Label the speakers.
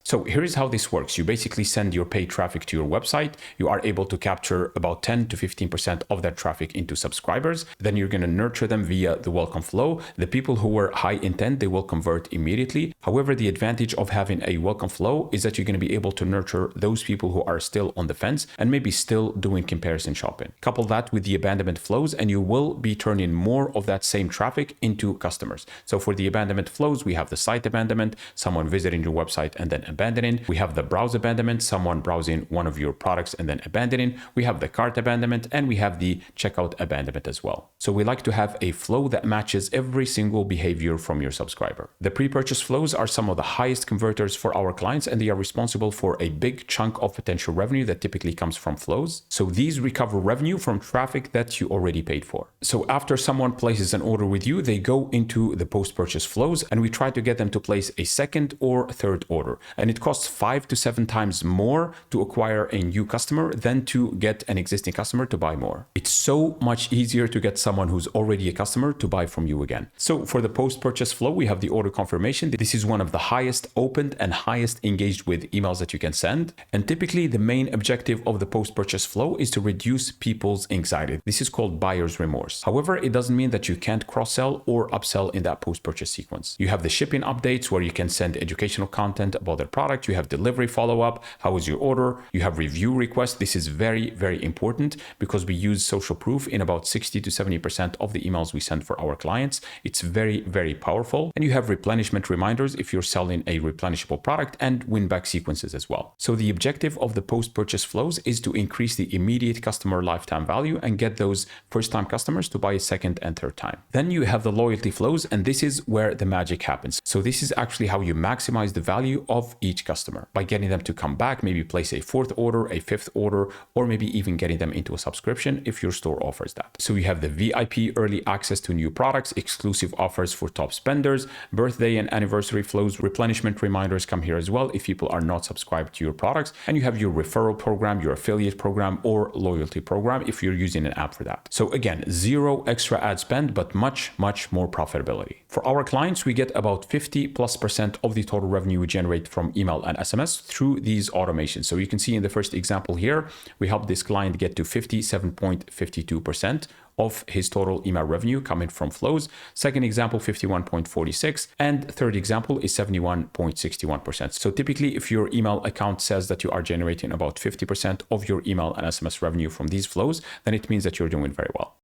Speaker 1: So here is how this works. You basically send your paid traffic to your website. You are able to capture about 10 to 15% of that traffic into subscribers. Then you're going to nurture them via the welcome flow. The people who were high intent, they will convert immediately. However, the advantage of having a welcome flow is that you're going to be able to nurture those people who are still on the fence and maybe still doing comparison shopping. Couple that with the abandonment flows and you will be turning more of that same traffic into customers. So for the abandonment flows, we have the site abandonment, someone visiting your website and then abandoning. We have the browse abandonment, someone browsing one of your products and then abandoning. We have the cart abandonment and we have the checkout abandonment as well. So we like to have a flow that matches every single behavior from your subscriber. The pre-purchase flows are some of the highest converters for our clients and they are responsible for a big chunk of potential revenue that typically comes from flows. So these recover revenue from traffic that you already paid for. So after someone places an order with you, they go into the post-purchase flows and we try to get them to place a second or third order. And it costs 5 to 7 times more to acquire a new customer than to get an existing customer to buy more. It's so much easier to get someone who's already a customer to buy from you again. So for the post-purchase flow, we have the order confirmation. This is one of the highest opened and highest engaged with emails that you can send. And typically the main objective of the post-purchase flow is to reduce people's anxiety. This is called buyer's remorse. However, it doesn't mean that you can't cross-sell or upsell in that post-purchase sequence. You have the shipping updates where you can send educational content about their product. You have delivery follow-up. How was your order? You have review requests. This is very, very important because we use social proof in about 60 to 70% of the emails we send for our clients. It's very, very powerful. And you have replenishment reminders if you're selling a replenishable product and win-back sequences as well. So the objective of the post-purchase flows is to increase the immediate customer lifetime value and get those first-time customers to buy a second and third time. Then you have the loyalty flows, and this is where the magic happens. So this is actually how you maximize the value of each customer by getting them to come back, maybe place a fourth order, a fifth order, or maybe even getting them into a subscription if your store offers that. So you have the VIP early access to new products, exclusive offers for top spenders, birthday and anniversary flows, replenishment reminders come here as well if people are not subscribed to your products, and you have your referral program, your affiliate program, or loyalty program if you're using an app for that. So again, zero extra ad spend, but much more profitability. For our clients, we get about 50+% of the total revenue we generate from email and SMS through these automations. So you can see in the first example here, we helped this client get to 57.52% of his total email revenue coming from flows. Second example, 51.46, and third example is 71.61%. So typically, if your email account says that you are generating about 50% of your email and SMS revenue from these flows, then it means that you're doing very well.